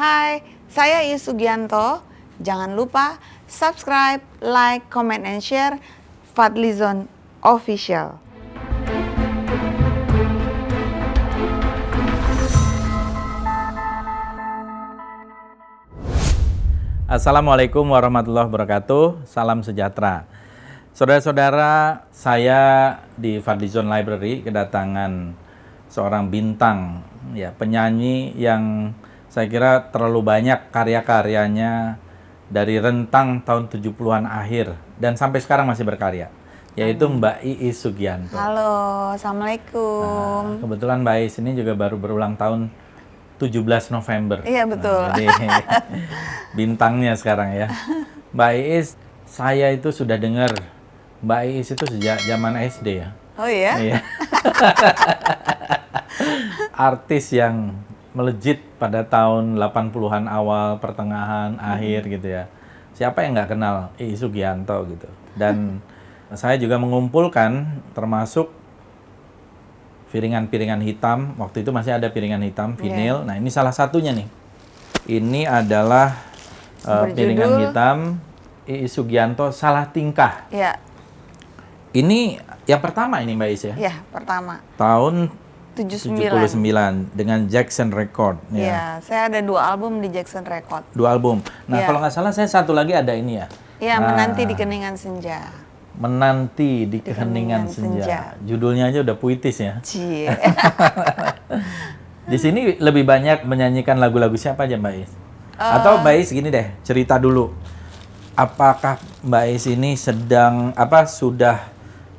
Hai, saya Iis Sugianto. Jangan lupa subscribe, like, comment, and share Fadlizon Official. Assalamualaikum warahmatullahi wabarakatuh. Salam sejahtera. Saudara-saudara, saya di Fadlizon Library kedatangan seorang bintang, ya, penyanyi yang saya kira terlalu banyak karya-karyanya dari rentang tahun 70-an akhir dan sampai sekarang masih berkarya, yaitu Mbak Iis Sugianto. Halo, Assalamualaikum. Kebetulan Mbak Iis ini juga baru berulang tahun 17 November. Iya, betul. Jadi bintangnya sekarang ya. Mbak Iis, saya itu sudah dengar Mbak Iis itu sejak zaman SD ya. Oh iya? Iya. Artis yang melejit pada tahun 80-an awal, pertengahan, akhir gitu ya. Siapa yang nggak kenal Iis Sugianto gitu. Dan saya juga mengumpulkan termasuk piringan-piringan hitam. Waktu itu masih ada piringan hitam, vinil. Nah, ini salah satunya nih. Ini adalah piringan hitam Iis Sugianto Salah Tingkah. Iya. Ini yang pertama ini Mbak Iis ya? Iya, pertama. Tahun 79 dengan Jackson Record. Iya, saya ada 2 album di Jackson Record. 2 album. Nah, Iya. kalau nggak salah saya satu lagi ada ini ya. Iya, Nah, Menanti di Keningan Senja. Menanti di Keheningan Keheningan Senja. Senja. Judulnya aja udah puitis ya. Cie. Di sini lebih banyak menyanyikan lagu-lagu siapa aja Mbak Iis? Atau Mbak Iis gini deh, cerita dulu. Apakah Mbak Iis ini sudah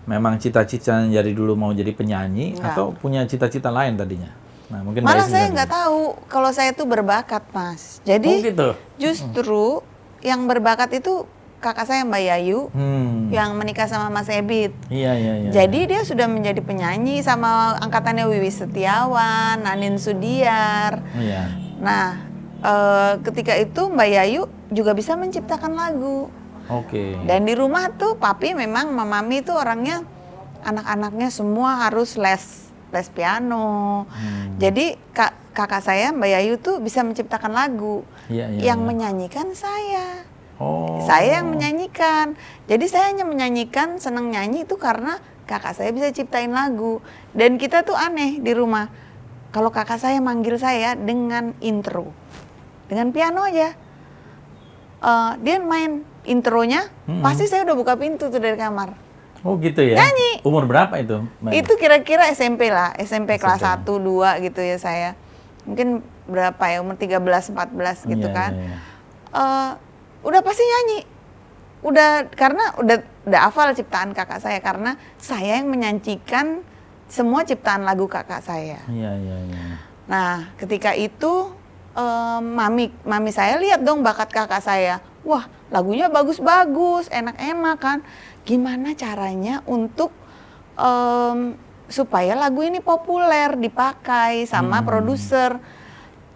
memang cita-citanya dari dulu mau jadi penyanyi atau punya cita-cita lain tadinya? Nah, mungkin Malah Mbak Iis saya bisa nggak tahu kalau saya itu berbakat, Mas. Jadi gitu. justru yang berbakat itu kakak saya Mbak Yayu yang menikah sama Mas Ebit. Iya. Jadi dia sudah menjadi penyanyi sama angkatannya Wiwi Setiawan, Nanin Sudiar. Iya. Nah, ketika itu Mbak Yayu juga bisa menciptakan lagu. Oke. Dan di rumah tuh papi memang mami tuh orangnya anak-anaknya semua harus les piano. Jadi kakak saya Mbak Yayu tuh bisa menciptakan lagu. Yang menyanyikan saya. Oh. Saya yang menyanyikan. Jadi saya hanya menyanyikan, senang nyanyi itu karena kakak saya bisa ciptain lagu. Dan kita tuh aneh di rumah. Kalau kakak saya manggil saya dengan intro. Dengan piano aja. Dia main intronya, pasti saya udah buka pintu tuh dari kamar. Oh gitu ya? Nyanyi. Umur berapa itu? Itu kira-kira SMP lah, SMP kelas 1, 2 gitu ya saya. Mungkin berapa ya, umur 13, 14 gitu kan. Iya. Udah pasti nyanyi. Karena udah hafal ciptaan kakak saya, karena saya yang menyanyikan semua ciptaan lagu kakak saya. Iya. Nah, ketika itu mami saya lihat dong bakat kakak saya. Wah, lagunya bagus-bagus, enak-enak kan. Gimana caranya untuk supaya lagu ini populer dipakai sama produser.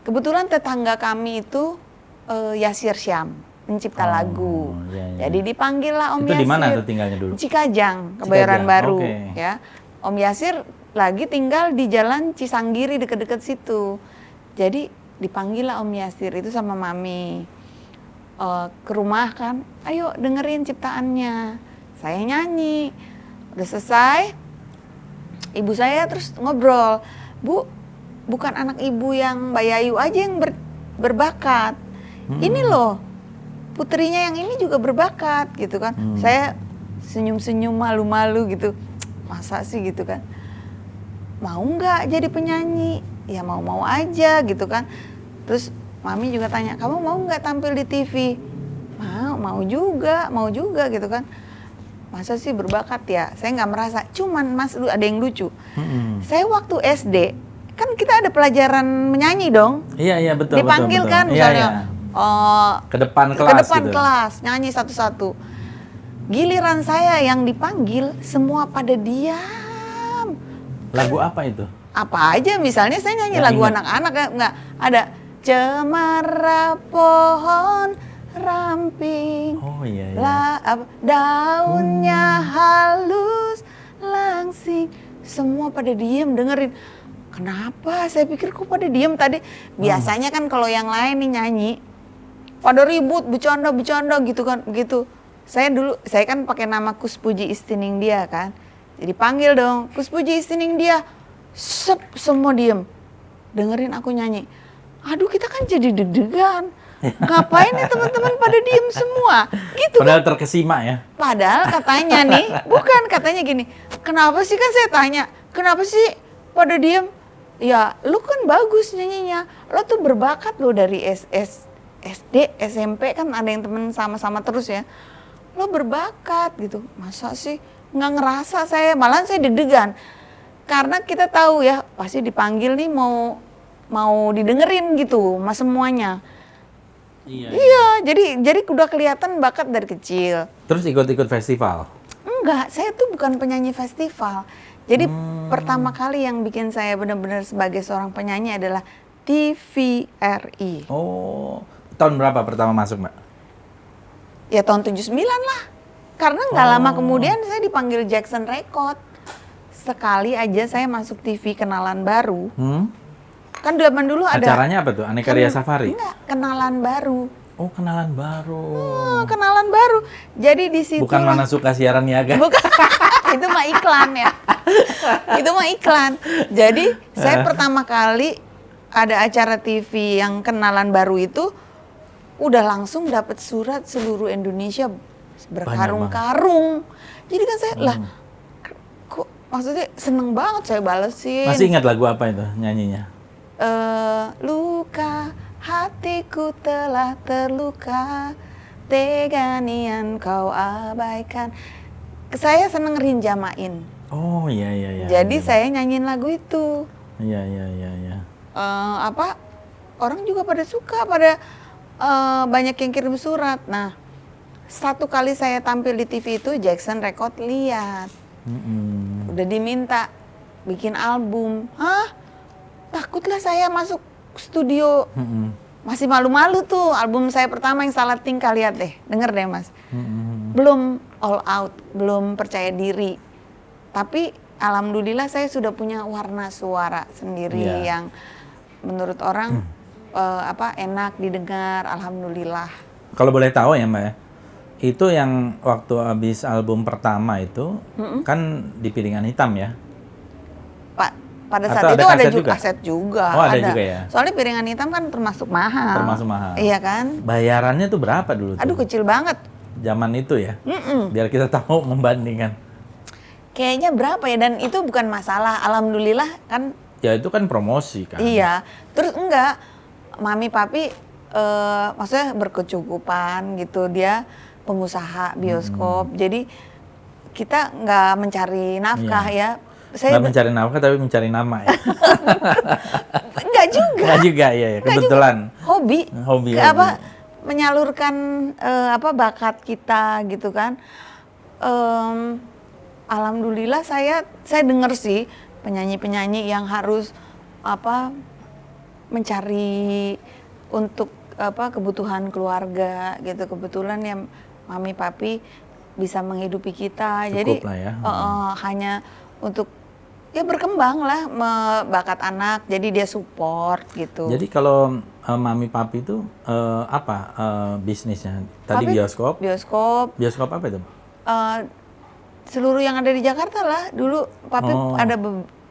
Kebetulan tetangga kami itu Yasir Syam, pencipta lagu. Iya. Jadi dipanggil lah Om Itu Yasir. di mana tuh tinggalnya dulu? Cikajang, Kebayoran Baru. Okay. Ya, Om Yasir lagi tinggal di Jalan Cisanggiri deket-deket situ. Jadi dipanggil lah Om Yasir itu sama mami ke rumah kan, ayo dengerin ciptaannya. Saya nyanyi, udah selesai, ibu saya terus ngobrol, Bu, bukan anak ibu yang Mbak Yayu aja yang berbakat, ini loh putrinya yang ini juga berbakat gitu kan. Saya senyum-senyum malu-malu gitu, masa sih gitu kan, mau nggak jadi penyanyi? Ya mau-mau aja gitu kan. Terus mami juga tanya, kamu mau nggak tampil di TV? Mau juga gitu kan. Masa sih berbakat ya? Saya nggak merasa. Cuman Mas, ada yang lucu. Saya waktu SD, kan kita ada pelajaran menyanyi dong. Iya betul. Dipanggil betul. kan misalnya. Ke depan kelas gitu. Kelas, nyanyi satu-satu. Giliran saya yang dipanggil, semua pada diam. Lagu apa itu? Apa aja, misalnya saya nyanyi lagu anak-anak, nggak ada cemara pohon ramping, daunnya halus langsing, semua pada diem dengerin. kenapa? Saya pikir kok pada diem tadi. Biasanya kan kalau yang lain nih nyanyi, pada ribut, bercanda gitu kan, gitu. Saya kan pakai nama Kuspuji Istining Dia kan. Jadi panggil dong, Kuspuji Istining Dia. Semua diem. Dengerin aku nyanyi. Aduh, kita kan jadi deg-degan. Ngapain nih teman-teman pada diem semua? Gitu. Padahal terkesima ya. Padahal katanya nih, bukan, katanya gini. Kenapa sih, kan saya tanya, kenapa sih pada diem? Ya, lu kan bagus nyanyinya. Lo tuh berbakat lo dari SD, SMP kan ada yang temen sama-sama terus ya. Lo berbakat gitu. Masa sih? Nggak ngerasa saya, malahan saya deg-degan. Karena kita tahu ya, pasti dipanggil nih mau didengerin gitu, mas semuanya. Iya, jadi udah kelihatan bakat dari kecil. Terus ikut-ikut festival? Enggak, saya tuh bukan penyanyi festival. Jadi pertama kali yang bikin saya benar-benar sebagai seorang penyanyi adalah TVRI. Oh, tahun berapa pertama masuk, Mbak? Ya tahun 79 lah. Karena nggak lama kemudian saya dipanggil Jackson Record. Sekali aja saya masuk TV Kenalan Baru. Kan zaman dulu ada. Acaranya apa tuh? Aneka Ria Safari? Enggak, Kenalan Baru. Oh, Kenalan Baru. Kenalan Baru. Jadi di situ. Bukan Mana Suka Siaran Niaga. Bukan. Itu mah iklan ya. Itu mah iklan. Jadi saya pertama kali ada acara TV yang Kenalan Baru itu udah langsung dapat surat seluruh Indonesia berkarung-karung. Jadi kan saya lah kok maksudnya seneng banget saya balesin. Masih ingat lagu apa itu nyanyinya? Luka hatiku telah terluka, tega nian kau abaikan. Saya seneng rinjamain. Oh iya. Jadi saya nyanyiin lagu itu. Iya. Orang juga pada suka, banyak yang kirim surat. Nah, satu kali saya tampil di TV itu Jackson Record lihat. Udah diminta bikin album. Hah? Takutlah saya masuk studio. Masih malu-malu tuh, album saya pertama yang Salah Tingkah, lihat deh, denger deh mas. Belum all out, belum percaya diri. Tapi alhamdulillah saya sudah punya warna suara sendiri yang menurut orang enak didengar, alhamdulillah. Kalau boleh tahu ya Mbak ya, itu yang waktu habis album pertama itu kan di piringan hitam ya? Pada Atau saat ada itu ada juga juga? kaset juga. Oh, ada juga ya? Soalnya piringan hitam kan termasuk mahal. Termasuk mahal. Iya kan? Bayarannya tuh berapa dulu tuh? Aduh, kecil banget. Zaman itu ya? Biar kita tahu membandingkan. Kayaknya berapa ya, dan itu bukan masalah. Alhamdulillah kan. Ya itu kan promosi kan? Iya. Terus enggak, mami papi maksudnya berkecukupan gitu. Dia pengusaha bioskop. Jadi kita nggak mencari nafkah ya. Nggak mencari nafkah tapi mencari nama ya? Enggak juga. Enggak juga, ya kebetulan. Hobi. Menyalurkan bakat kita gitu kan. Alhamdulillah saya dengar sih penyanyi-penyanyi yang harus mencari untuk kebutuhan keluarga gitu. Kebetulan ya mami papi bisa menghidupi kita. Cukup jadi lah ya. Hanya untuk ya berkembang lah bakat anak, jadi dia support gitu. Jadi kalau mami papi itu bisnisnya? Tadi papi, bioskop? Bioskop apa itu? Seluruh yang ada di Jakarta lah. Dulu papi ada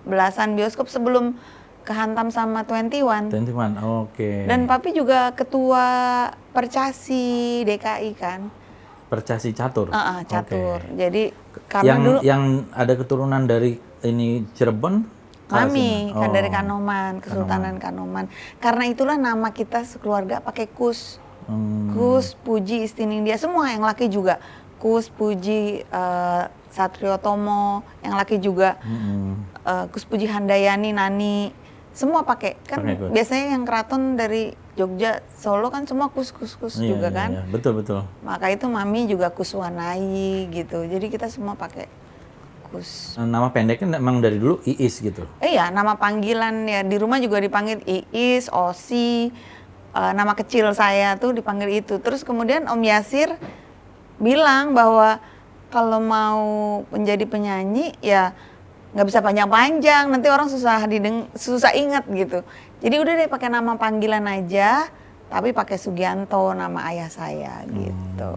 belasan bioskop sebelum kehantam sama 21. 21, oke. Dan papi juga ketua Percasi DKI kan. Percasi Catur? Catur. Okay. Jadi karena dulu yang ada keturunan dari ini Cirebon? Mami, kan dari Kanoman, Kesultanan Kanoman. Karena itulah nama kita sekeluarga pakai Kus. Kus, Puji, Istining Dia, semua yang laki juga. Kus, Puji, Satrio Tomo, yang laki juga. Kus Puji Handayani, Nani, semua pakai. Kan biasanya yang keraton dari Jogja, Solo kan semua kus juga kan. Iya, betul. Maka itu mami juga Kuswanai gitu. Jadi kita semua pakai Kus. Nama pendeknya memang dari dulu Iis gitu? Iya, nama panggilan ya. Di rumah juga dipanggil Iis, Osi. Nama kecil saya tuh dipanggil itu. Terus kemudian Om Yasir bilang bahwa kalau mau menjadi penyanyi ya nggak bisa panjang-panjang, nanti orang susah ingat gitu. Jadi udah deh pakai nama panggilan aja, tapi pakai Sugianto nama ayah saya gitu.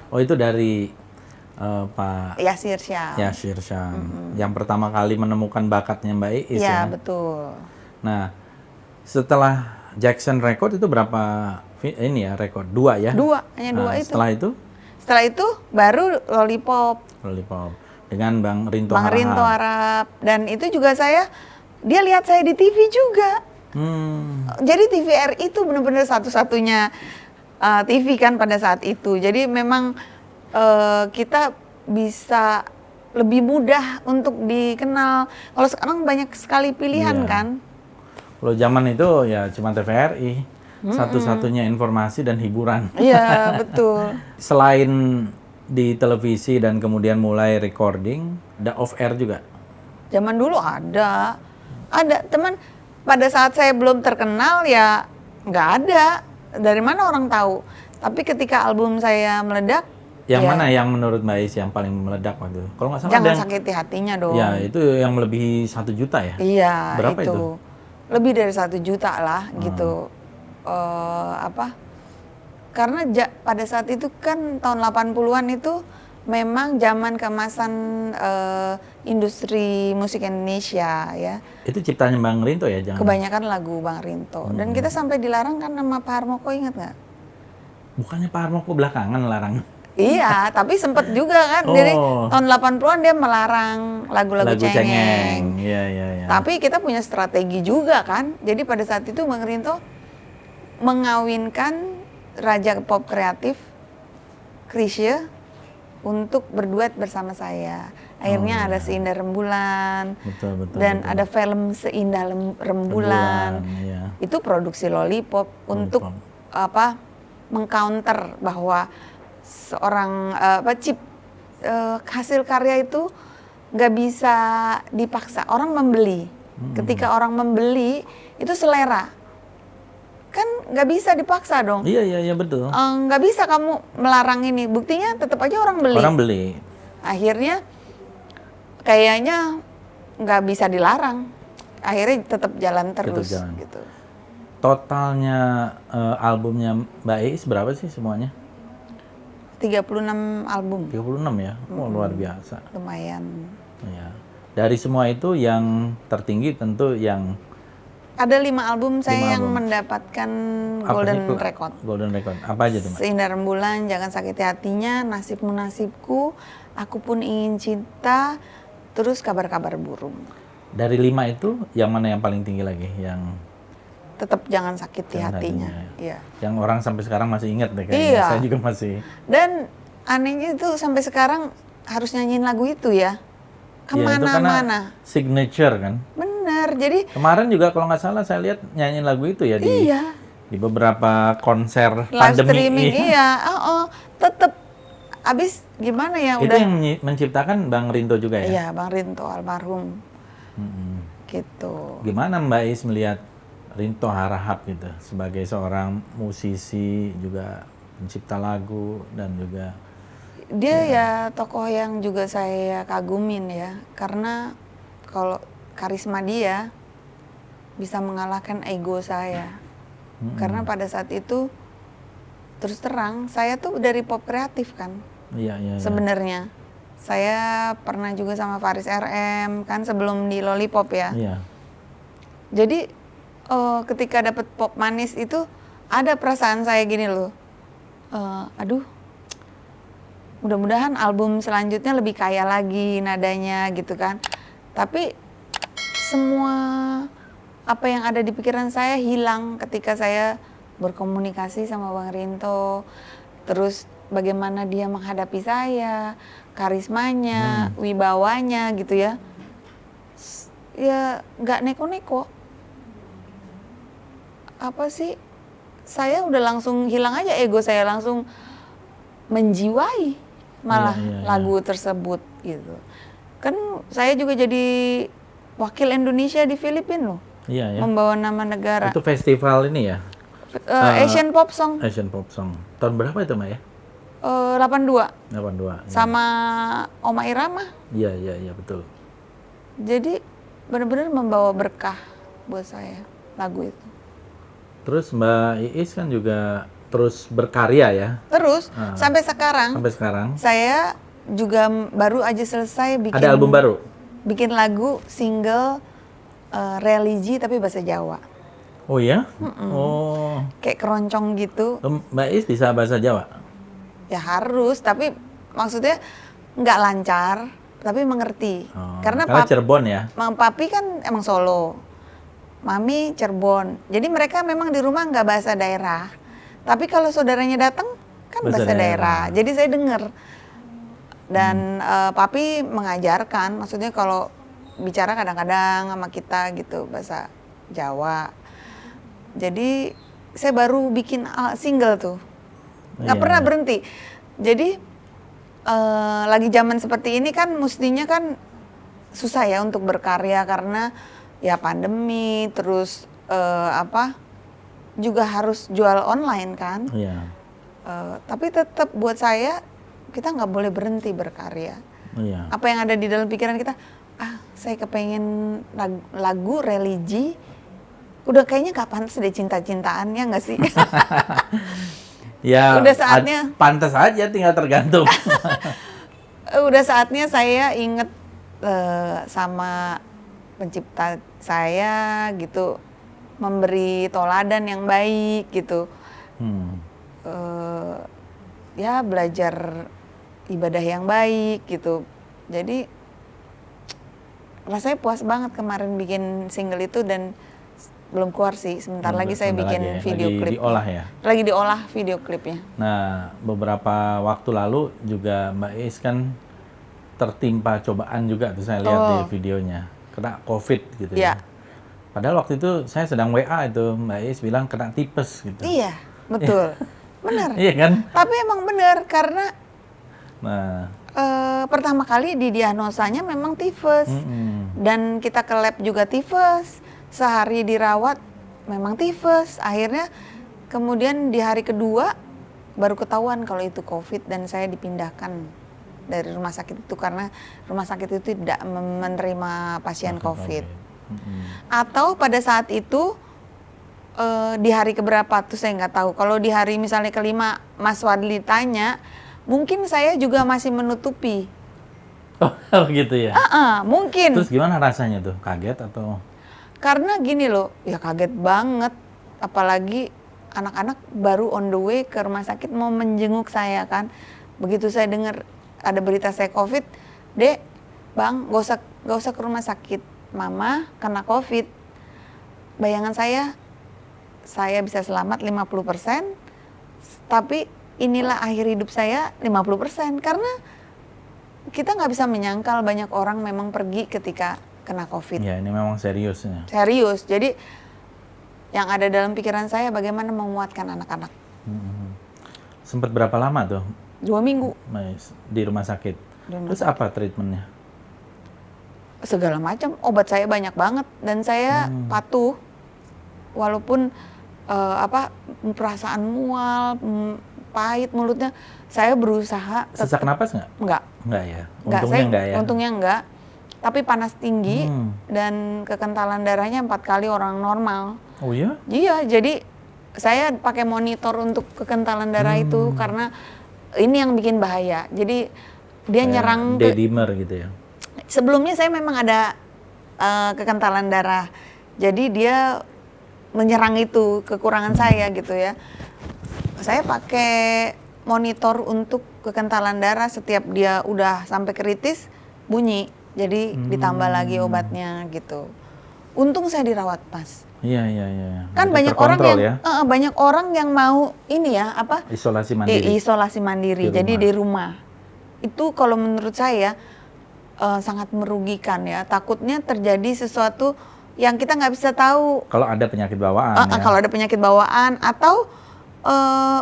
Oh itu dari Pak Yasir Syam. Yasir Syam, yang pertama kali menemukan bakatnya Mbak Iis ya. Iya betul. Nah, setelah Jackson Record itu berapa ini ya rekor? 2 ya? Hanya dua itu. Setelah itu baru Lollipop. Lollipop dengan Bang Rinto Bang Harahap. Rinto Harahap. Dan itu juga dia lihat saya di TV juga. Jadi TVRI itu benar-benar satu-satunya TV kan pada saat itu. Jadi memang kita bisa lebih mudah untuk dikenal. Kalau sekarang banyak sekali pilihan kan. Kalau zaman itu ya cuma TVRI, satu-satunya informasi dan hiburan. Iya betul. Selain di televisi dan kemudian mulai recording, ada off air juga. Zaman dulu ada teman. Pada saat saya belum terkenal ya nggak ada. Dari mana orang tahu? Tapi ketika album saya meledak. Yang mana yang menurut Mbak Iis yang paling meledak waktu itu? Kalau nggak salah Jangan Sakiti Hatinya dong. Ya itu yang melebihi 1 juta ya? Iya. Berapa itu? Lebih dari 1 juta lah gitu. Karena pada saat itu kan tahun 80-an itu memang zaman keemasan industri musik Indonesia ya. Itu ciptanya Bang Rinto ya? Kebanyakan lagu Bang Rinto. Dan kita sampai dilarang kan sama Pak Harmoko, ingat nggak? Bukannya Pak Harmoko belakangan larang? Iya, tapi sempet juga kan. Jadi tahun 80-an dia melarang lagu-lagu cengeng. Iya. Tapi kita punya strategi juga kan. Jadi pada saat itu Bang Rinto mengawinkan raja pop kreatif Chrisye untuk berduet bersama saya. Akhirnya ada Seindah Rembulan. Betul. Ada film Seindah Rembulan. Iya. Itu produksi Lollipop untuk mengcounter bahwa seorang hasil karya itu nggak bisa dipaksa. Orang membeli. Ketika orang membeli itu selera. Kan nggak bisa dipaksa dong. Iya betul. Nggak bisa kamu melarang ini. Buktinya tetap aja orang beli. Orang beli. Akhirnya kayaknya nggak bisa dilarang. Akhirnya tetap jalan terus. Gitu. Totalnya albumnya Mbak Iis berapa sih semuanya? 36 album. 36 ya? Oh, luar biasa. Lumayan. Ya. Dari semua itu yang tertinggi tentu yang... Ada 5 album saya yang mendapatkan Golden Record. Golden Record. Apa aja tuh, Mbak? Seindah Rembulan, Jangan Sakiti Hatinya, Nasibmu Nasibku, Aku Pun Ingin Cinta, terus Kabar-Kabar Burung. Dari 5 itu, yang mana yang paling tinggi lagi? Yang tetap Jangan Sakiti Hatinya. Iya. Yang orang sampai sekarang masih ingat deh kayaknya. Iya. Saya juga masih. Dan anehnya itu sampai sekarang harus nyanyiin lagu itu ya. Kemana-mana. Ya, signature kan. Bener. Jadi kemarin juga kalau nggak salah saya lihat nyanyiin lagu itu ya di beberapa konser live pandemi. Streaming, tetap. Abis gimana ya? Itu yang menciptakan Bang Rinto juga ya? Iya, Bang Rinto almarhum. Gitu. Gimana Mbak Iis melihat Rinto Harahap gitu sebagai seorang musisi, juga pencipta lagu, dan juga dia ya tokoh yang juga saya kagumin ya, karena kalau karisma dia bisa mengalahkan ego saya. Karena pada saat itu terus terang saya tuh dari pop kreatif kan. Iya. Sebenarnya saya pernah juga sama Faris RM kan sebelum di Lollipop ya. Iya. Jadi ketika dapet pop manis itu ada perasaan saya gini loh, aduh mudah-mudahan album selanjutnya lebih kaya lagi nadanya gitu kan. Tapi semua apa yang ada di pikiran saya hilang ketika saya berkomunikasi sama Bang Rinto. Terus bagaimana dia menghadapi saya, karismanya, wibawanya gitu ya. Ya nggak neko-neko. Apa sih, saya udah langsung hilang aja ego saya, langsung menjiwai malah lagu tersebut gitu. Kan saya juga jadi wakil Indonesia di Filipina loh. Iya. Membawa nama negara. Itu festival ini ya? Asian Pop Song. Asian Pop Song. Tahun berapa itu, Mbak ya? 82. 82. Sama Oma Irama. Iya, betul. Jadi benar-benar membawa berkah buat saya lagu itu. Terus Mbak Iis kan juga terus berkarya ya Terus sampai sekarang sampai sekarang. saya juga baru aja selesai bikin Ada album baru? bikin lagu single religi tapi bahasa Jawa. Oh ya? Oh, Kayak keroncong gitu. Mbak Iis bisa bahasa Jawa? Ya harus, tapi maksudnya nggak lancar, tapi mengerti. Oh, Karena karena Cirebon ya? papi kan emang Solo, mami Cirebon. Jadi mereka memang di rumah nggak bahasa daerah. Tapi kalau saudaranya datang kan bahasa daerah. Jadi saya dengar. Dan papi mengajarkan, maksudnya kalau bicara kadang-kadang sama kita gitu bahasa Jawa. Jadi saya baru bikin single tuh, nggak Iya, pernah iya. berhenti. Jadi lagi zaman seperti ini kan mestinya kan susah ya untuk berkarya karena ya pandemi, terus juga harus jual online kan. Iya. Tapi tetap buat saya kita nggak boleh berhenti berkarya. Iya. Apa yang ada di dalam pikiran kita, saya kepengen lagu religi. Udah kayaknya gak pantas deh cinta-cintaannya nggak sih? Ya, Udah saatnya. pantas aja, tinggal tergantung. Udah saatnya saya inget sama pencipta saya gitu, memberi toladan yang baik gitu. Ya belajar ibadah yang baik gitu. Jadi rasanya puas banget kemarin bikin single itu dan belum keluar sih. Sebentar lagi saya bikin video klip. Diolah ya? Lagi diolah video klipnya. Nah, beberapa waktu lalu juga Mbak Iis kan tertimpa cobaan juga tuh saya lihat di videonya. Kena COVID gitu ya. Padahal waktu itu saya sedang WA itu, Mbak Iis bilang kena tipes gitu. Iya, betul. Benar. Iya kan? Tapi emang benar karena Nah, pertama kali didiagnosanya memang tifus. Dan kita ke lab juga tifus. Sehari dirawat memang tifus. Akhirnya kemudian di hari kedua baru ketahuan kalau itu COVID dan saya dipindahkan dari rumah sakit itu karena rumah sakit itu tidak menerima pasien COVID. Atau pada saat itu di hari keberapa tuh saya nggak tahu. Kalau di hari misalnya kelima Mas Wadli tanya, mungkin saya juga masih menutupi. oh gitu ya? Mungkin. Terus gimana rasanya tuh? Kaget atau? Karena gini loh, ya kaget banget. Apalagi anak-anak baru on the way ke rumah sakit mau menjenguk saya kan. Begitu saya dengar ada berita saya COVID, Dek, Bang, gak usah ke rumah sakit. Mama kena COVID. Bayangan saya bisa selamat 50%, tapi inilah akhir hidup saya 50%. Karena kita nggak bisa menyangkal banyak orang memang pergi ketika kena COVID. Ya, ini memang serius ya. Serius. Jadi yang ada dalam pikiran saya bagaimana menguatkan anak-anak. Sempat berapa lama tuh 2 minggu Mas di rumah sakit? Terus apa treatmentnya? segala macam. Obat saya banyak banget dan saya patuh. Walaupun perasaan mual, pahit mulutnya, saya berusaha. Sesak napas nggak? Enggak. Enggak ya? Enggak, Untungnya enggak ya? Untungnya enggak. Tapi panas tinggi dan kekentalan darahnya 4 kali orang normal. Oh iya? Iya, jadi saya pakai monitor untuk kekentalan darah itu karena ini yang bikin bahaya. Jadi dia nyerang D-dimer gitu ya? Sebelumnya saya memang ada kekentalan darah. Jadi dia menyerang itu kekurangan saya gitu ya. Saya pakai monitor untuk kekentalan darah, setiap dia udah sampai kritis bunyi. Jadi ditambah lagi obatnya gitu. Untung saya dirawat pas. Iya. Kan Jadi banyak orang yang ya? banyak orang yang mau ini ya apa? Isolasi mandiri. Isolasi mandiri. Jadi di rumah. Itu kalau menurut saya sangat merugikan ya. Takutnya terjadi sesuatu yang kita nggak bisa tahu. Kalau ada penyakit bawaan ya? Kalau ada penyakit bawaan atau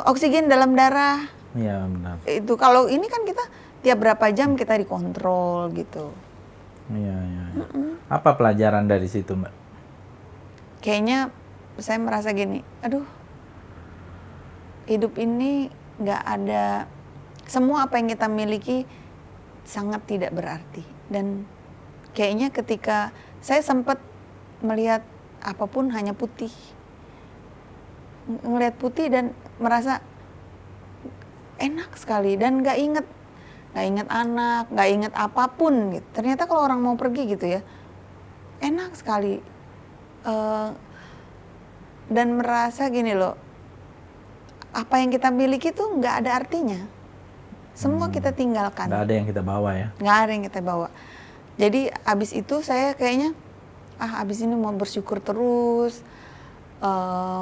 oksigen dalam darah. Iya benar. Itu kalau ini kan kita tiap berapa jam kita dikontrol gitu. Iya. Apa pelajaran dari situ, Mbak? Kayaknya saya merasa gini, aduh, hidup ini nggak ada, semua apa yang kita miliki sangat tidak berarti dan kayaknya ketika saya sempat melihat apapun hanya putih. Ngelihat putih dan merasa enak sekali dan nggak inget anak, nggak inget apapun gitu. Ternyata kalau orang mau pergi gitu ya, enak sekali. Dan merasa gini loh, apa yang kita miliki tuh nggak ada artinya. Semua kita tinggalkan. Nggak ada yang kita bawa ya? Nggak ada yang kita bawa. Jadi abis itu saya kayaknya, abis ini mau bersyukur terus,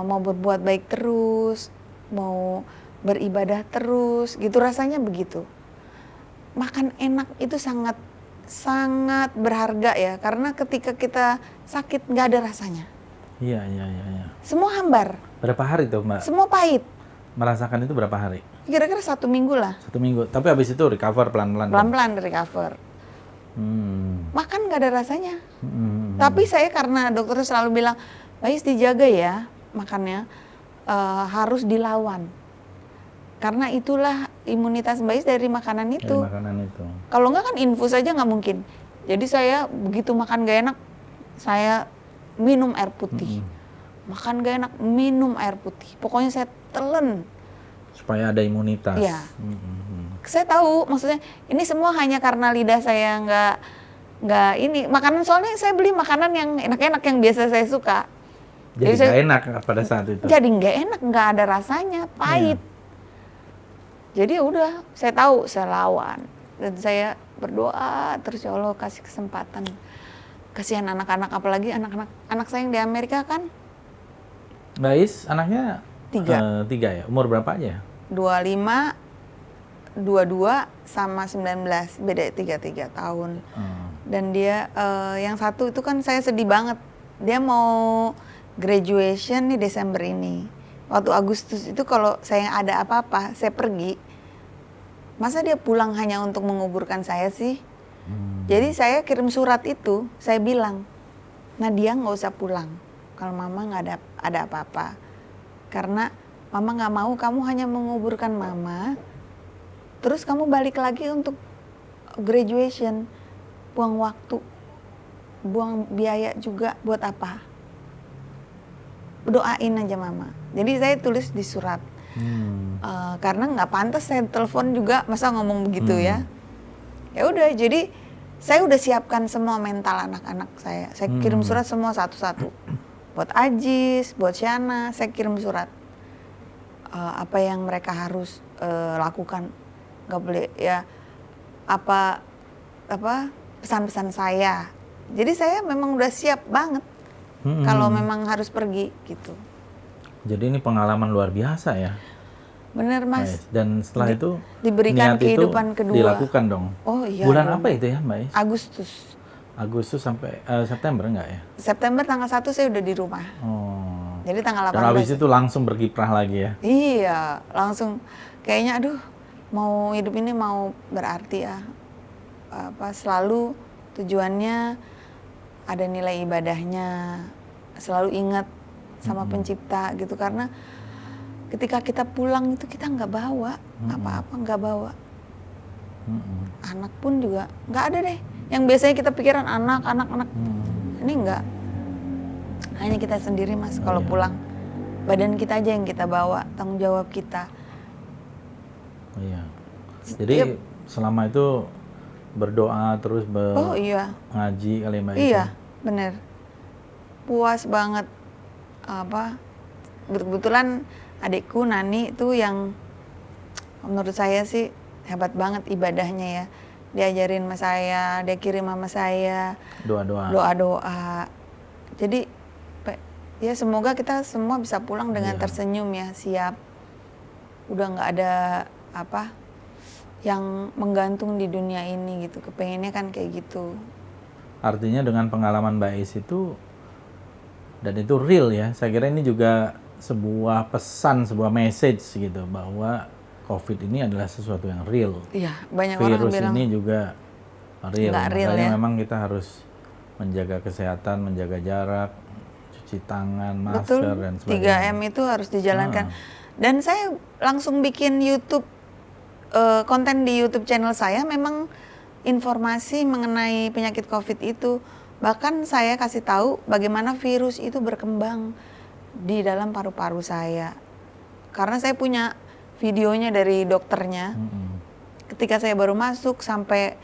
mau berbuat baik terus, mau beribadah terus, gitu rasanya begitu. Makan enak itu sangat berharga ya, karena ketika kita sakit nggak ada rasanya. Iya. Semua hambar. Berapa hari tuh Mbak? Semua pahit. Merasakan itu berapa hari? Kira-kira 1 minggu lah. 1 minggu. Tapi habis itu recover pelan-pelan. Pelan-pelan recover. Makan nggak ada rasanya. Tapi saya karena dokter selalu bilang, Bais dijaga ya makannya, harus dilawan. Karena itulah imunitas Bais dari makanan itu. Dari makanan itu. Kalau nggak kan infus aja nggak mungkin. Jadi saya begitu makan gak enak, saya minum air putih. Makan gak enak, minum air putih. Pokoknya saya telan. Supaya ada imunitas. Iya. Saya tahu, maksudnya ini semua hanya karena lidah saya nggak ini. Makanan soalnya saya beli makanan yang enak-enak yang biasa saya suka. Jadi nggak enak pada saat itu. Jadi nggak enak, nggak ada rasanya, pahit. Jadi udah, saya tahu, saya lawan. Dan saya berdoa terus, ya Allah kasih kesempatan. Kasihan anak-anak, apalagi anak saya yang di Amerika kan. Bais anaknya 3 ya? Umur berapa aja? 25, 22 sama 19, beda 3 tahun. Dan dia yang satu itu kan saya sedih banget. Dia mau graduation nih Desember ini. Waktu Agustus itu kalau saya ada apa-apa, saya pergi. Masa dia pulang hanya untuk menguburkan saya sih? Jadi saya kirim surat itu, saya bilang, Nadia nggak usah pulang kalau mama nggak ada apa-apa. Karena mama nggak mau kamu hanya menguburkan mama, terus kamu balik lagi untuk graduation, buang waktu, buang biaya juga, buat apa? Doain aja mama. Jadi saya tulis di surat, karena nggak pantas saya telepon juga, masa ngomong begitu ya. Ya udah, jadi saya udah siapkan semua mental anak-anak saya. Saya kirim surat semua satu-satu. Buat Ajis, buat Shana, saya kirim surat. Apa yang mereka harus lakukan, nggak boleh ya. Apa pesan-pesan saya. Jadi saya memang udah siap banget kalau memang harus pergi gitu. Jadi ini pengalaman luar biasa ya. Bener Mas. Dan setelah itu diberikan niat kehidupan itu kedua. dilakukan dong. Oh iya. Bulan dong. apa itu ya Mbak? Agustus sampai September enggak ya? September tanggal 1 saya udah di rumah. Oh. Jadi tanggal 18. Dan habis itu langsung berkiprah lagi ya? Iya, langsung kayaknya aduh, mau hidup ini mau berarti ya. Selalu tujuannya ada nilai ibadahnya. Selalu ingat sama pencipta gitu, karena ketika kita pulang itu kita nggak bawa apa-apa, nggak bawa. Anak pun juga nggak ada deh. Yang biasanya kita pikiran anak. Ini nggak. Hanya kita sendiri Mas kalau pulang. Badan kita aja yang kita bawa, tanggung jawab kita. Iya. Jadi selama itu berdoa terus ngaji kali Mbak? Iya, bener. Puas banget. Kebetulan adikku Nani itu yang menurut saya sih hebat banget ibadahnya ya. Diajarin sama saya, dia kirim sama saya doa-doa. Jadi ya semoga kita semua bisa pulang dengan tersenyum ya, siap. Udah nggak ada yang menggantung di dunia ini gitu. Kepengennya kan kayak gitu. Artinya dengan pengalaman Mbak Is itu, dan itu real ya, saya kira ini juga sebuah pesan, sebuah message gitu, bahwa COVID ini adalah sesuatu yang real. Iya, banyak orang Virus bilang ini juga real. Makanya ya. memang kita harus menjaga kesehatan, menjaga jarak, cuci tangan, masker, betul, dan sebagainya. 3M itu harus dijalankan. Dan saya langsung bikin YouTube, konten di YouTube channel saya memang informasi mengenai penyakit COVID itu. Bahkan saya kasih tahu bagaimana virus itu berkembang di dalam paru-paru saya. Karena saya punya videonya dari dokternya. Ketika saya baru masuk sampai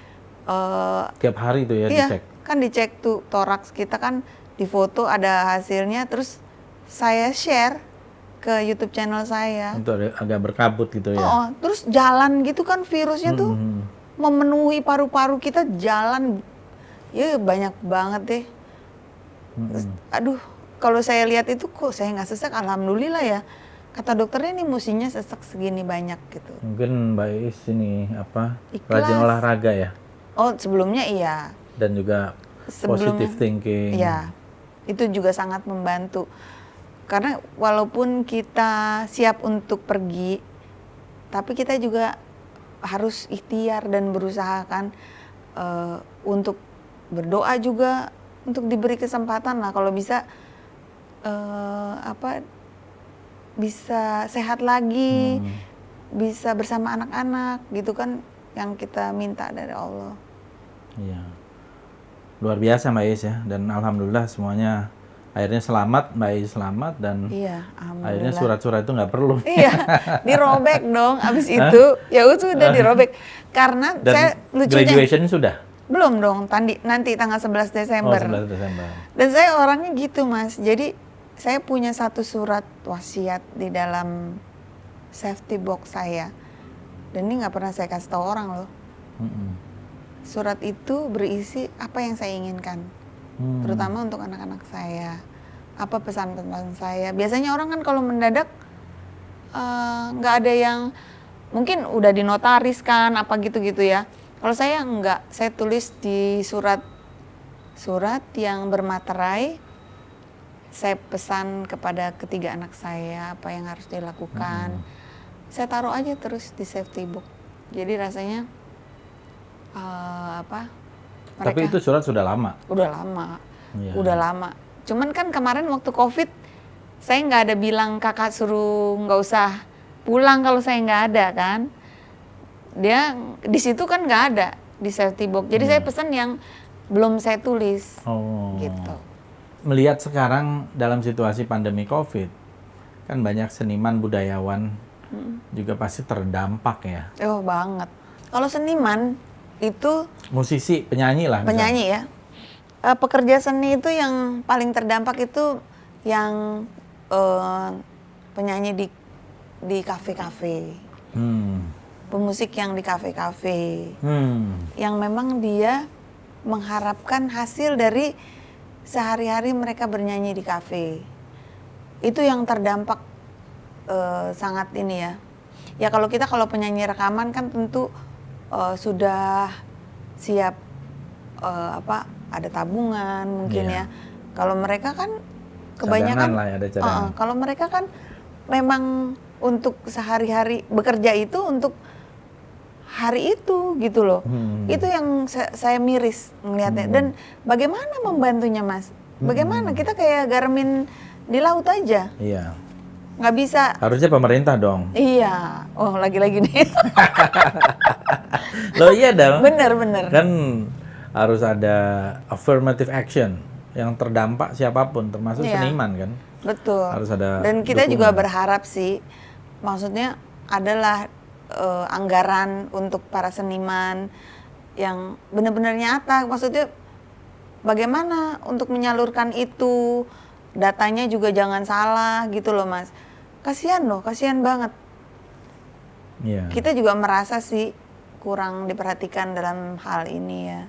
Tiap hari tuh ya iya, dicek. kan dicek tuh toraks kita kan difoto ada hasilnya, terus saya share ke YouTube channel saya. Itu agak berkabut gitu ya. Oh, terus jalan gitu kan virusnya tuh memenuhi paru-paru kita, jalan ya banyak banget deh. Terus, aduh, kalau saya lihat itu kok saya nggak sesek, alhamdulillah ya. Kata dokternya ini mestinya sesek segini banyak gitu. Mungkin Mbak Is ini Ikhlas. rajin olahraga ya, Oh, sebelumnya iya. dan juga positive thinking. Iya, itu juga sangat membantu. Karena walaupun kita siap untuk pergi, tapi kita juga harus ikhtiar dan berusaha kan untuk berdoa juga, untuk diberi kesempatan lah kalau bisa bisa sehat lagi, bisa bersama anak-anak gitu kan, yang kita minta dari Allah. Iya. Luar biasa Mbak Is ya, dan alhamdulillah semuanya akhirnya selamat, Mbak Is selamat, dan Iya, alhamdulillah. akhirnya surat-surat itu nggak perlu. Iya, dirobek dong abis itu. Ya sudah dirobek. Karena Dan saya lucunya graduation sudah? belum dong, nanti tanggal 11 Desember. 11 Desember. Dan saya orangnya gitu, Mas. Jadi saya punya satu surat wasiat di dalam safety box saya. Dan ini nggak pernah saya kasih tahu orang loh. Surat itu berisi apa yang saya inginkan. Terutama untuk anak-anak saya. Apa pesan-pesan saya. Biasanya orang kan kalau mendadak nggak ada yang mungkin udah dinotaris kan apa gitu-gitu ya. Kalau saya enggak, saya tulis di surat yang bermaterai. Saya pesan kepada ketiga anak saya apa yang harus dilakukan. Saya taruh aja terus di safety box. Jadi rasanya Tapi itu surat sudah lama? Udah lama, Ya. udah lama. Cuman kan kemarin waktu COVID, saya nggak ada bilang kakak suruh nggak usah pulang kalau saya nggak ada kan. Dia di situ kan nggak ada di safety box. Jadi saya pesan yang belum saya tulis. Gitu. Melihat sekarang dalam situasi pandemi COVID, kan banyak seniman budayawan juga pasti terdampak ya. Oh banget. Kalau seniman itu Musisi, penyanyi lah. penyanyi ya. Pekerja seni itu yang paling terdampak itu yang penyanyi di kafe-kafe. Pemusik yang di kafe-kafe. Yang memang dia mengharapkan hasil dari sehari-hari mereka bernyanyi di kafe. Itu yang terdampak sangat ini ya. Ya kalau penyanyi rekaman kan tentu sudah siap ada tabungan mungkin ya. Kalau mereka kan kebanyakan lah ya, ada cadangan. Kalau mereka kan memang untuk sehari-hari bekerja itu untuk hari itu gitu loh. Itu yang saya miris melihatnya. Dan bagaimana membantunya Mas? Bagaimana kita kayak garmin di laut aja? Iya. Nggak bisa. Harusnya pemerintah dong. Iya. Oh lagi-lagi nih. Loh iya dong. Bener. Kan harus ada affirmative action yang terdampak siapapun, termasuk seniman kan. Betul. Harus ada Dan kita dukungan. juga berharap sih, maksudnya adalah anggaran untuk para seniman yang benar-benar nyata. Maksudnya bagaimana untuk menyalurkan itu, datanya juga jangan salah gitu loh Mas. Kasihan banget. Iya. Kita juga merasa sih kurang diperhatikan dalam hal ini ya.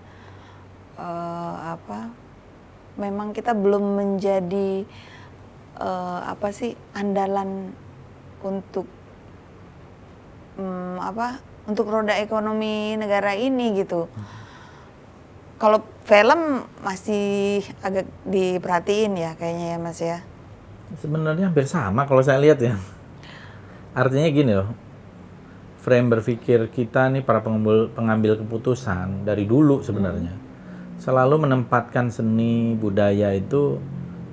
Memang kita belum menjadi andalan untuk untuk roda ekonomi negara ini gitu. Kalau film masih agak diperhatiin ya kayaknya ya Mas ya. Sebenarnya hampir sama kalau saya lihat ya. Artinya gini loh, frame berpikir kita nih para pengambil keputusan dari dulu sebenarnya selalu menempatkan seni budaya itu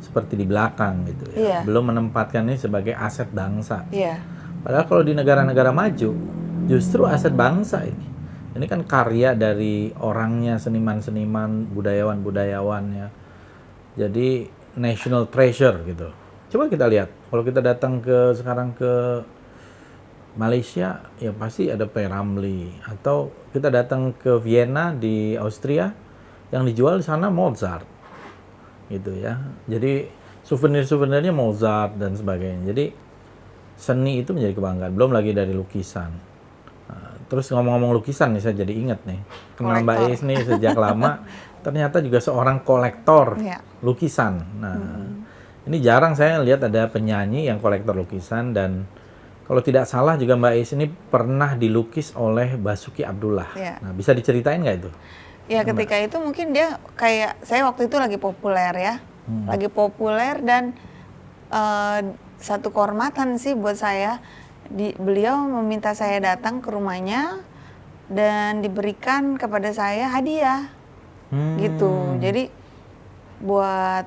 seperti di belakang gitu ya. Iya. Belum menempatkan ini sebagai aset bangsa. Iya. Padahal kalau di negara-negara maju justru aset bangsa ini Ini kan karya dari orangnya, seniman-seniman, budayawan-budayawan ya. Jadi national treasure gitu. Coba kita lihat, kalau kita datang sekarang ke Malaysia, ya pasti ada P. Ramlee. Atau kita datang ke Vienna di Austria, yang dijual di sana Mozart. Gitu ya. Jadi souvenir-souvenirnya Mozart dan sebagainya. Jadi seni itu menjadi kebanggaan. Belum lagi dari lukisan. Nah, terus ngomong-ngomong lukisan nih, saya jadi ingat nih. Kenal Mbak Is nih sejak lama. Ternyata juga seorang kolektor lukisan. Nah, ini jarang saya lihat ada penyanyi yang kolektor lukisan. Dan kalau tidak salah juga Mbak Is ini pernah dilukis oleh Basuki Abdullah. Nah, bisa diceritain nggak itu? Ya, ketika itu mungkin dia kayak, saya waktu itu lagi populer ya. Lagi populer dan satu kehormatan sih buat saya. Beliau meminta saya datang ke rumahnya dan diberikan kepada saya hadiah. Gitu. Jadi buat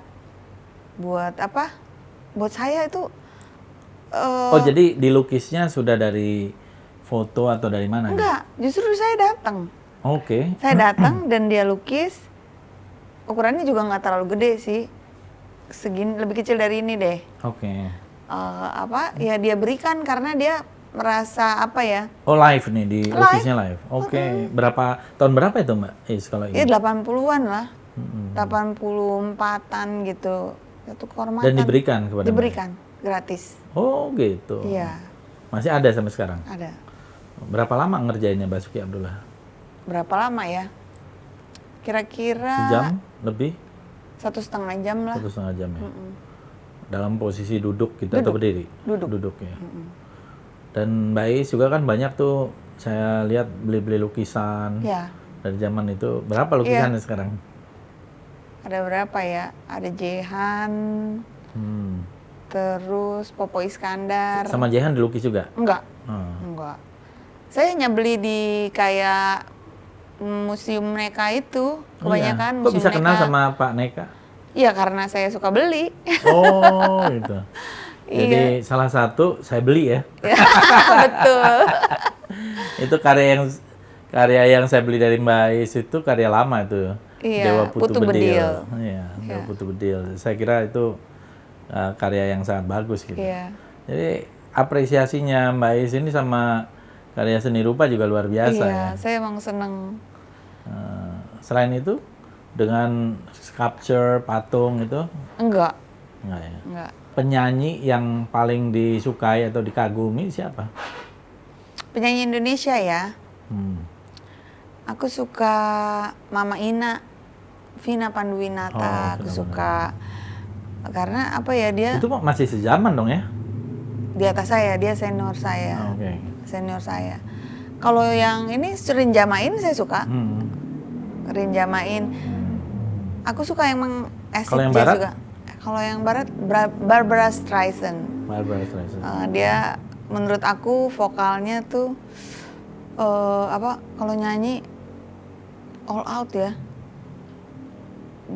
apa? Buat saya itu oh, jadi dilukisnya sudah dari foto atau dari mana? Enggak, justru saya datang. Oke. Saya datang dan dia lukis. Ukurannya juga nggak terlalu gede sih. Segini, lebih kecil dari ini deh. Oke. Apa ya, dia berikan karena dia merasa apa ya? Oh, live nih, di lukisnya live. Oke. Tahun berapa itu Mbak Is kalau ini? Ya 80-an lah. 84-an gitu. Satu kehormatan. Dan diberikan kepada Diberikan, gratis. Oh gitu. Iya. Masih ada sampai sekarang? Ada. Berapa lama ngerjainnya Basuki Abdullah? Berapa lama ya? Kira-kira sejam lebih? 1,5 jam lah. 1,5 jam ya? Dalam posisi duduk gitu atau berdiri? Duduk ya. Dan Mbak Is juga kan banyak tuh, saya lihat beli-beli lukisan dari zaman itu. Berapa lukisannya sekarang? Ada berapa ya? Ada Jehan, terus Popo Iskandar. Sama Jehan dilukis juga? Enggak. Enggak. Saya hanya beli di kayak museum Neka itu, kebanyakan. Kok bisa kenal sama Pak Neka? Iya, karena saya suka beli. Oh, gitu. Jadi salah satu saya beli ya. Betul. Itu karya yang saya beli dari Mbak Is itu karya lama itu. Dewa Putu Bedil. Iya, Dewa Putu Bedil. Saya kira itu karya yang sangat bagus gitu. Jadi apresiasinya Mbak Is ini sama karya seni rupa juga luar biasa ya. Saya emang seneng. Selain itu, dengan sculpture, patung itu? Enggak. Enggak ya? Enggak. Penyanyi yang paling disukai atau dikagumi siapa? Penyanyi Indonesia ya? Aku suka Mama Ina, Vina Panduwinata, aku suka. Karena apa ya, dia... Itu masih sejaman dong ya? Di atas saya, dia senior saya. Oke. Senior saya. Kalau yang ini Rin Jamain saya suka. Rin Jamain. Aku suka yang acid jazz juga. Kalau yang barat Barbara Streisand. Barbara Streisand. Dia menurut aku vokalnya tuh kalau nyanyi all out ya.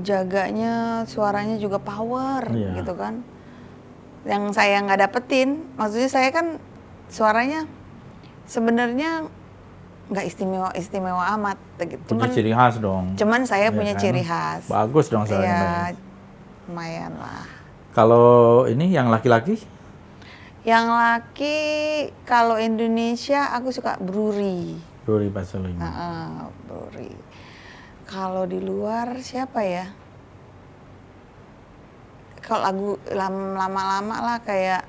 Jaganya, suaranya juga power gitu kan. Yang saya nggak dapetin, maksudnya saya kan suaranya sebenarnya nggak istimewa amat gitu. Punya ciri khas dong. Cuman saya punya ciri khas. Bagus dong soalnya. Ya, lumayan lah. Kalau ini yang laki-laki? Yang laki kalau Indonesia aku suka Bruri. Bruri Pasolini. Bruri. Kalau di luar siapa ya? Kalau lagu lama-lama lah kayak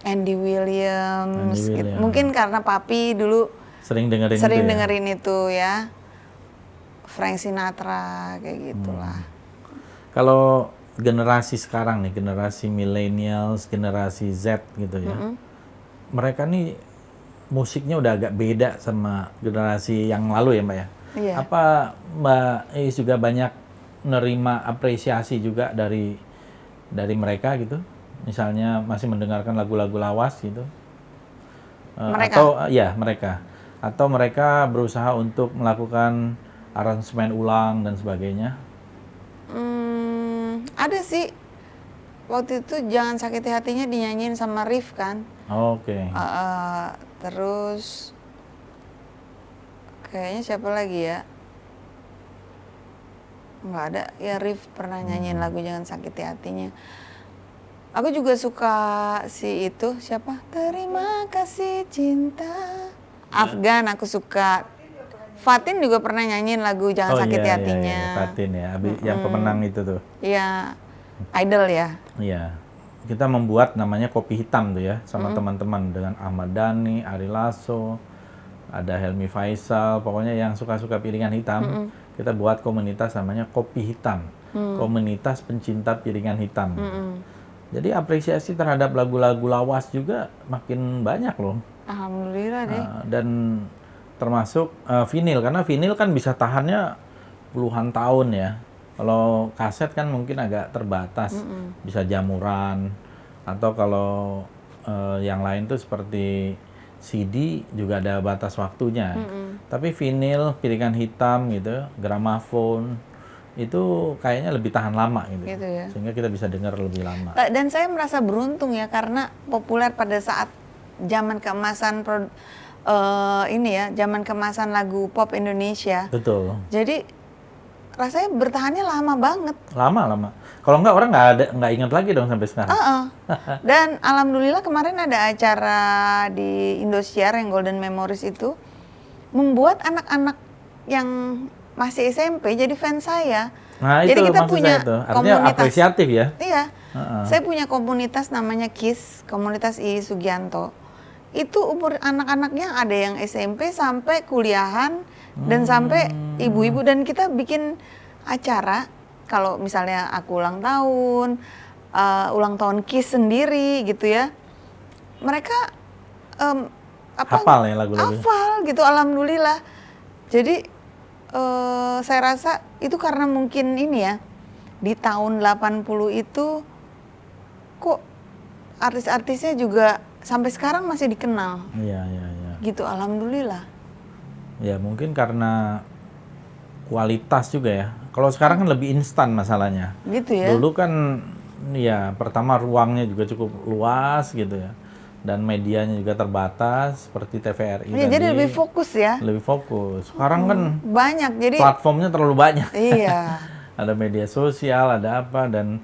Andy Williams. Gitu. Mungkin karena papi dulu sering dengerin itu ya. Frank Sinatra kayak gitulah. Kalau generasi sekarang nih, generasi millennials, generasi Z gitu ya. Mereka nih musiknya udah agak beda sama generasi yang lalu ya Mbak ya. Iya. Apa Mbak Is juga banyak nerima apresiasi juga dari mereka gitu? Misalnya masih mendengarkan lagu-lagu lawas gitu? Mereka? Atau mereka berusaha untuk melakukan aransemen ulang dan sebagainya? Ada sih. Waktu itu Jangan Sakiti Hatinya dinyanyiin sama Rif kan. Oke. Terus Kayaknya siapa lagi ya? Nggak ada. Ya Rif pernah nyanyiin lagu Jangan Sakiti Hatinya. Aku juga suka si itu, siapa? Terima kasih cinta. Afgan aku suka. Fatin juga pernah nyanyiin lagu Jangan Sakiti Hatinya. Iya, Fatin ya, yang pemenang itu tuh. Iya, idol ya. Iya, kita membuat namanya Kopi Hitam tuh ya, sama teman-teman dengan Ahmad Dhani, Ari Lasso, ada Helmi Faisal, pokoknya yang suka-suka piringan hitam, kita buat komunitas namanya Kopi Hitam, komunitas pencinta piringan hitam. Jadi apresiasi terhadap lagu-lagu lawas juga makin banyak loh. Alhamdulillah deh. Dan termasuk vinil, karena vinil kan bisa tahannya puluhan tahun ya. Kalau kaset kan mungkin agak terbatas, bisa jamuran, atau kalau yang lain tuh seperti CD juga ada batas waktunya. Tapi vinil, piringan hitam gitu, gramafon, itu kayaknya lebih tahan lama gitu. Ya. Sehingga kita bisa dengar lebih lama. Dan saya merasa beruntung ya, karena populer pada saat zaman keemasan zaman keemasan lagu pop Indonesia. Betul. Jadi rasanya bertahannya lama banget. Lama. Kalau enggak orang nggak ingat lagi dong sampai sekarang. Dan alhamdulillah kemarin ada acara di Indosiar yang Golden Memories itu membuat anak-anak yang masih SMP jadi fans saya. Nah, jadi itu kita maksud punya saya tuh. Artinya komunitas apresiatif ya. Iya. Saya punya komunitas namanya KIS, komunitas I Sugianto. Itu umur anak-anaknya ada yang SMP sampai kuliahan dan sampai ibu-ibu, dan kita bikin acara kalau misalnya aku ulang tahun KIS sendiri gitu ya. Mereka hafal ya lagu-lagu. Hafal gitu, alhamdulillah. Jadi saya rasa itu karena mungkin ini ya, di tahun 80 itu kok artis-artisnya juga sampai sekarang masih dikenal. Iya. Gitu, alhamdulillah. Ya mungkin karena kualitas juga ya. Kalau sekarang kan lebih instan masalahnya. Gitu ya. Dulu kan ya pertama ruangnya juga cukup luas gitu ya. Dan medianya juga terbatas seperti TVRI tadi. Jadi lebih fokus ya. Lebih fokus. Sekarang kan banyak, jadi platformnya terlalu banyak. Iya. Ada media sosial, ada apa, dan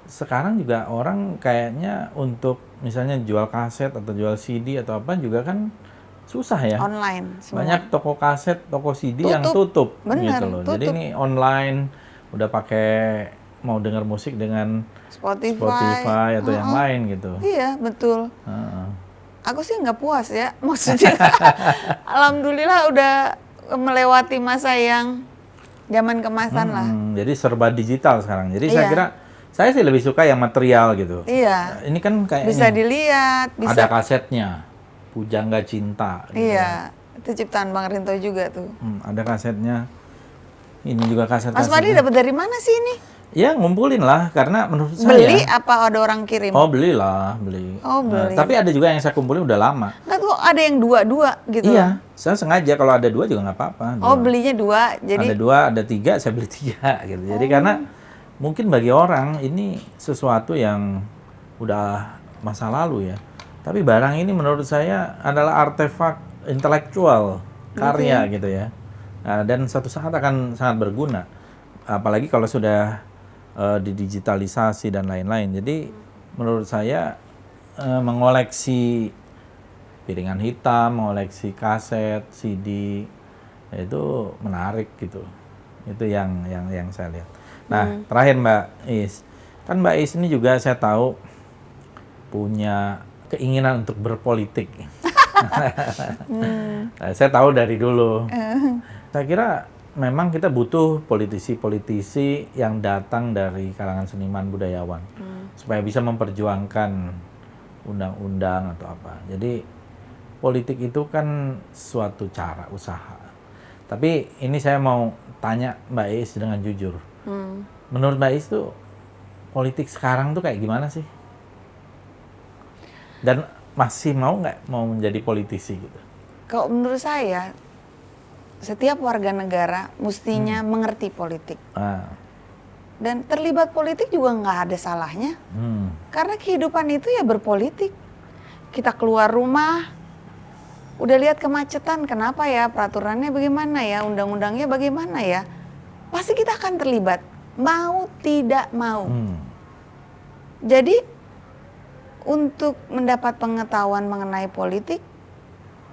sekarang juga orang kayaknya untuk misalnya jual kaset atau jual CD atau apa juga kan susah ya. Online semua. Banyak toko kaset, toko CD yang tutup Bener, gitu loh. tutup. Jadi ini online udah pakai mau dengar musik dengan Spotify atau yang lain gitu. Iya, betul. Aku sih nggak puas ya, maksudnya. Alhamdulillah udah melewati masa yang zaman kemasan lah. Jadi serba digital sekarang. Jadi saya kira saya sih lebih suka yang material gitu. Iya. Ini kan kayak bisa dilihat, bisa. Ada kasetnya, Pujangga Cinta. Gitu. Iya, itu ciptaan Bang Rinto juga tuh. Ada kasetnya. Ini juga kaset. Mas Madi dapat dari mana sih ini? Ya ngumpulin lah, karena menurut saya. Beli apa ada orang kirim? Oh belilah, beli. Oh beli. Tapi ada juga yang saya kumpulin udah lama. Nggak tuh ada yang dua gitu. Iya, saya sengaja kalau ada dua juga nggak apa-apa. Oh belinya dua, jadi. Ada dua, ada tiga, saya beli tiga gitu. Jadi karena mungkin bagi orang ini sesuatu yang udah masa lalu ya. Tapi barang ini menurut saya adalah artefak intelektual, karya gitu ya. Nah, dan suatu saat akan sangat berguna. Apalagi kalau sudah didigitalisasi dan lain-lain. Jadi menurut saya mengoleksi piringan hitam, mengoleksi kaset, CD itu menarik gitu. Itu yang saya lihat. Nah, terakhir Mbak Is. Kan Mbak Is ini juga saya tahu punya keinginan untuk berpolitik. Nah, saya tahu dari dulu. Saya kira memang kita butuh politisi-politisi yang datang dari kalangan seniman budayawan supaya bisa memperjuangkan undang-undang atau apa. Jadi politik itu kan suatu cara usaha. Tapi ini saya mau tanya Mbak Is dengan jujur. Menurut Mbak Is tuh politik sekarang tuh kayak gimana sih? Dan masih mau nggak mau menjadi politisi gitu? Kalau menurut saya, setiap warga negara mestinya mengerti politik. Dan terlibat politik juga nggak ada salahnya. Karena kehidupan itu ya berpolitik. Kita keluar rumah Udah lihat kemacetan, kenapa ya? Peraturannya bagaimana ya? Undang-undangnya bagaimana ya? Pasti kita akan terlibat, mau tidak mau. Jadi untuk mendapat pengetahuan mengenai politik,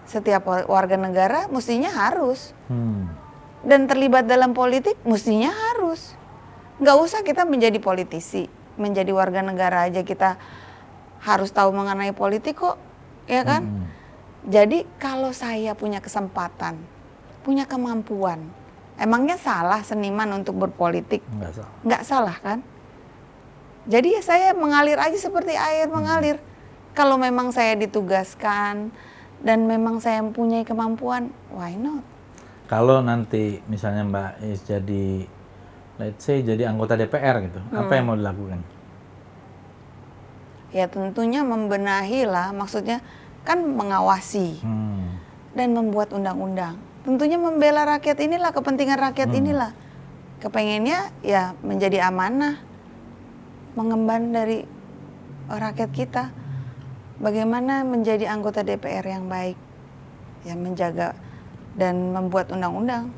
setiap warga negara mestinya harus. Dan terlibat dalam politik mestinya harus. Nggak usah kita menjadi politisi, menjadi warga negara aja kita harus tahu mengenai politik kok, ya kan? Jadi kalau saya punya kesempatan, punya kemampuan, emangnya salah seniman untuk berpolitik? Nggak salah. Nggak salah kan? Jadi ya saya mengalir aja seperti air mengalir. Kalau memang saya ditugaskan dan memang saya mempunyai kemampuan, why not? Kalau nanti misalnya Mbak Is jadi, let's say jadi anggota DPR gitu, apa yang mau dilakukan? Ya tentunya membenahi lah, maksudnya kan mengawasi dan membuat undang-undang. Tentunya membela rakyat inilah, kepentingan rakyat inilah. Kepengennya ya menjadi amanah, mengemban dari rakyat kita. Bagaimana menjadi anggota DPR yang baik, ya menjaga dan membuat undang-undang,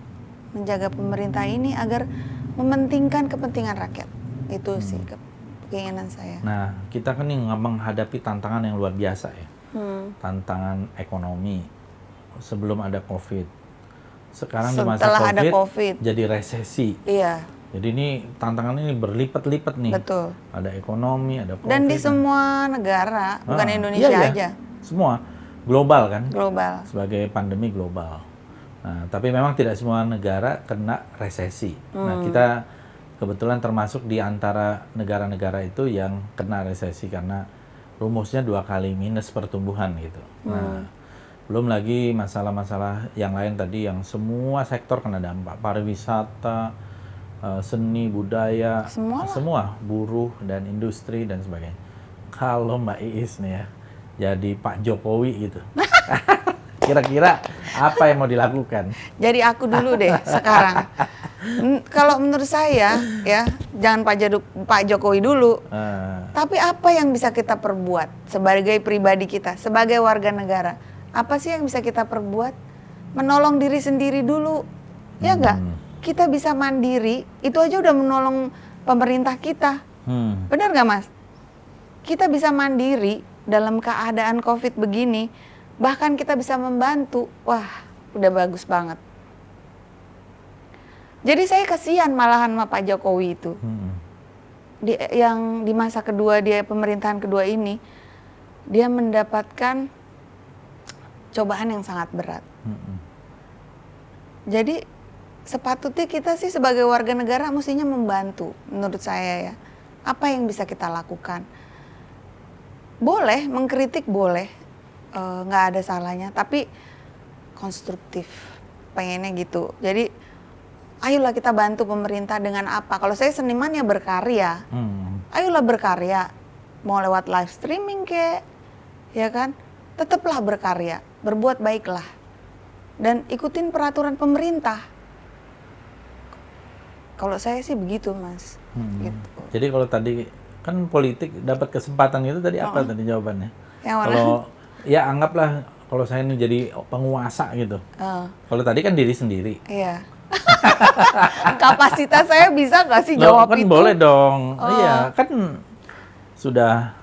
menjaga pemerintah ini agar mementingkan kepentingan rakyat. Itu sih keinginan saya. Nah, kita kan nih menghadapi tantangan yang luar biasa ya. Tantangan ekonomi sebelum ada COVID. Sekarang di masa Setelah ada COVID jadi resesi. Iya. Jadi ini tantangan ini berlipat-lipat nih. Betul. Ada ekonomi, ada COVID. Dan di semua negara, bukan Indonesia iya. aja. Semua global kan? Global. Sebagai pandemi global. Nah, tapi memang tidak semua negara kena resesi. Nah, kita kebetulan termasuk di antara negara-negara itu yang kena resesi karena rumusnya 2 kali minus pertumbuhan gitu. Nah, belum lagi masalah-masalah yang lain tadi yang semua sektor kena dampak, pariwisata, seni, budaya, semua, buruh dan industri dan sebagainya. Kalau Mbak Iis nih ya, jadi Pak Jokowi gitu. Kira-kira apa yang mau dilakukan? Jadi aku dulu deh sekarang. Kalau menurut saya ya, jangan Pak Jokowi dulu. Tapi apa yang bisa kita perbuat sebagai pribadi kita, sebagai warga negara? Apa sih yang bisa kita perbuat? Menolong diri sendiri dulu. Ya enggak? Kita bisa mandiri, itu aja udah menolong pemerintah kita. Benar nggak Mas? Kita bisa mandiri dalam keadaan COVID begini, bahkan kita bisa membantu. Wah, udah bagus banget. Jadi saya kasihan malahan sama Pak Jokowi itu. Yang di masa kedua dia pemerintahan kedua ini, dia mendapatkan cobaan yang sangat berat. Jadi sepatutnya kita sih sebagai warga negara mestinya membantu, menurut saya ya. Apa yang bisa kita lakukan? Boleh, mengkritik boleh, nggak ada salahnya, tapi konstruktif, pengennya gitu. Jadi, ayolah kita bantu pemerintah dengan apa? Kalau saya seniman ya berkarya, ayolah berkarya, mau lewat live streaming kek, ya kan? Tetaplah berkarya, berbuat baiklah, dan ikutin peraturan pemerintah. Kalau saya sih begitu, Mas. Gitu. Jadi kalau tadi kan politik dapat kesempatan itu tadi apa tadi jawabannya? Yang mana? Kalau ya anggaplah kalau saya ini jadi penguasa gitu. Kalau tadi kan diri sendiri. Iya. Kapasitas saya bisa nggak sih jawab kan itu? Boleh dong. Iya, kan sudah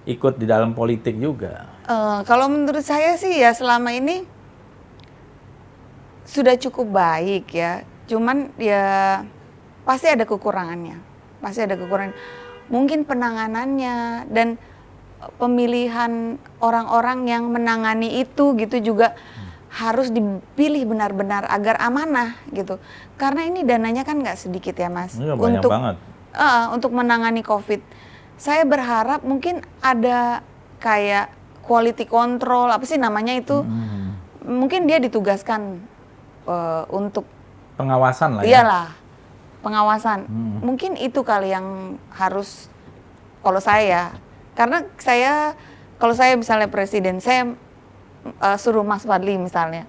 ikut di dalam politik juga. Kalau menurut saya sih ya selama ini sudah cukup baik ya. Cuman ya pasti ada kekurangannya. Pasti ada kekurangan. Mungkin penanganannya dan pemilihan orang-orang yang menangani itu gitu juga harus dipilih benar-benar agar amanah gitu. Karena ini dananya kan nggak sedikit ya Mas. Iya, banyak banget. Untuk menangani COVID. Saya berharap mungkin ada kayak quality control, apa sih namanya itu. Mungkin dia ditugaskan untuk pengawasan lah ya. Iyalah, pengawasan. Mungkin itu kali yang harus, kalau saya. Karena kalau saya misalnya presiden, saya suruh Mas Fadli misalnya,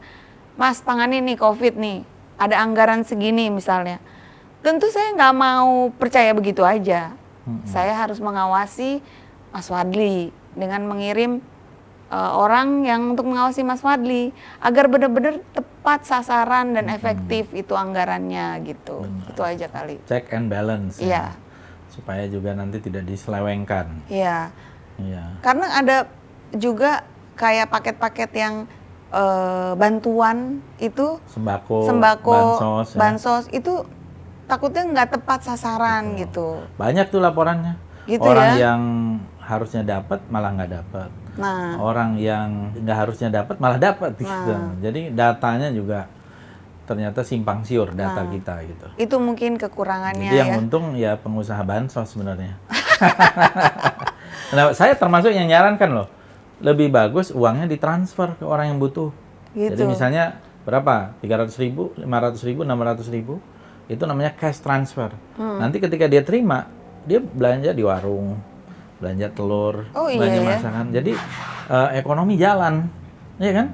Mas tangani nih COVID nih, ada anggaran segini misalnya. Tentu saya nggak mau percaya begitu aja. Saya harus mengawasi Mas Fadli dengan mengirim orang yang untuk mengawasi Mas Fadli agar benar-benar tepat sasaran dan efektif itu anggarannya gitu. Itu aja kali. Check and balance. Iya. Ya. Supaya juga nanti tidak diselewengkan. Iya. Iya. Karena ada juga kayak paket-paket yang bantuan itu Sembako, bansos itu takutnya nggak tepat sasaran gitu. Banyak tuh laporannya. Gitu orang ya. yang harusnya dapat malah nggak dapat. Nah, Orang yang nggak harusnya dapat malah dapat gitu. Jadi datanya juga ternyata simpang siur data kita gitu. itu mungkin kekurangannya Jadi yang ya. untung ya pengusaha bansos sebenarnya. Nah, saya termasuk yang nyarankan loh, lebih bagus uangnya ditransfer ke orang yang butuh. Gitu. Jadi misalnya berapa? 300.000, 500.000, 600.000, itu namanya cash transfer. Nanti ketika dia terima, dia belanja di warung, belanja telur, Oh, iya belanja ya. masakan. Jadi ekonomi jalan, ya kan?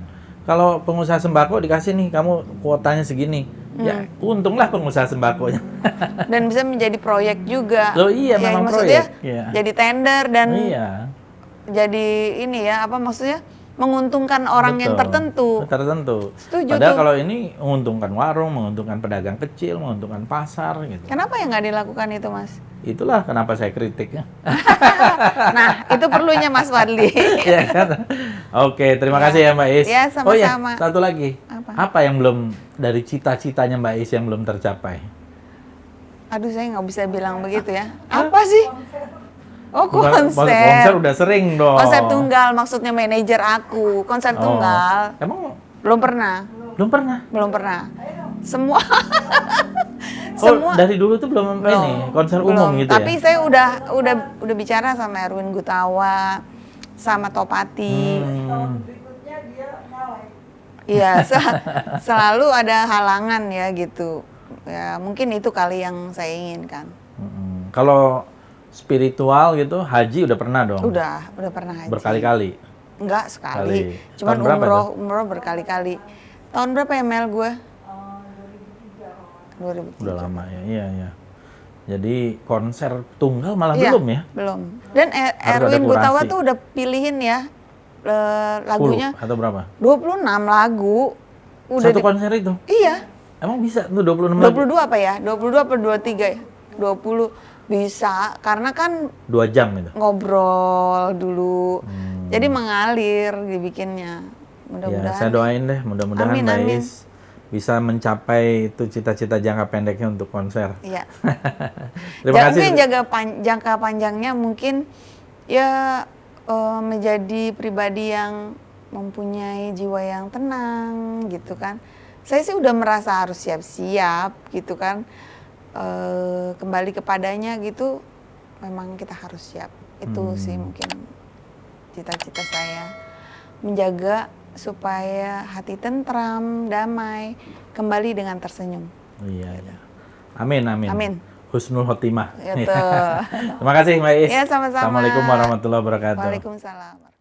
Kalau pengusaha sembako dikasih nih, kamu kuotanya segini, ya untunglah pengusaha sembakonya. Dan bisa menjadi proyek juga. Loh iya, Ya, memang maksudnya proyek. Iya. jadi tender dan Iya. jadi ini ya, apa maksudnya menguntungkan orang yang tertentu. Tertentu. Setuju Padahal tuh. kalau ini menguntungkan warung, menguntungkan pedagang kecil, menguntungkan pasar gitu. Kenapa ya nggak dilakukan itu, Mas? Itulah kenapa saya kritiknya. Nah, itu perlunya Mas Fadli. Ya kan? Oke, terima kasih ya Mbak Is. Ya, Oh ya, sama-sama. satu lagi. Apa? Yang belum dari cita-citanya Mbak Is yang belum tercapai? Aduh, saya nggak bisa bilang begitu ya. Apa sih? Oh, Bukan- konser. konser udah sering dong. Konser tunggal, maksudnya manajer aku. Konser Oh. tunggal. Emang Belum pernah. belum pernah? Belum pernah. Semua. Oh, dari dulu tuh belum ini konser umum Belum. gitu Tapi ya? saya udah bicara sama Erwin Gutawa, sama Topati. Iya, selalu ada halangan ya gitu. Ya, mungkin itu kali yang saya inginkan. Kalau spiritual gitu, haji udah pernah dong? Udah pernah haji. Berkali-kali? Enggak, sekali. Kali. Cuman Tahun berapa umroh berkali-kali. Tahun berapa ya Mel gue? 2003. Udah lama ya, iya. Jadi konser tunggal malah Iya, belum ya? belum. Dan Harus ada Erwin Gutawa kurasi. tuh udah pilihin ya lagunya 10 atau berapa? 26 lagu. Udah Satu konser itu? Iya, Emang bisa tuh 26 lagu? 22 apa ya? 22 apa 23 ya? 20 bisa karena kan 2 jam gitu? ngobrol dulu. Jadi mengalir dibikinnya. Ya, Mudah-mudahan. saya doain deh, mudah-mudahan Amin, Mbak amin. Is bisa mencapai itu cita-cita jangka pendeknya untuk konser. Iya. Terima kasih. Mungkin jangka panjangnya mungkin ya menjadi pribadi yang mempunyai jiwa yang tenang gitu kan. Saya sih udah merasa harus siap-siap gitu kan. Kembali kepadanya gitu, memang kita harus siap. Itu sih mungkin cita-cita saya. Menjaga supaya hati tentram, damai, kembali dengan tersenyum. Iya. Amin. Amin. Husnul khotimah. Gitu. Terima kasih Mbak Is. Ya, sama-sama. Assalamualaikum warahmatullahi wabarakatuh. Waalaikumsalam.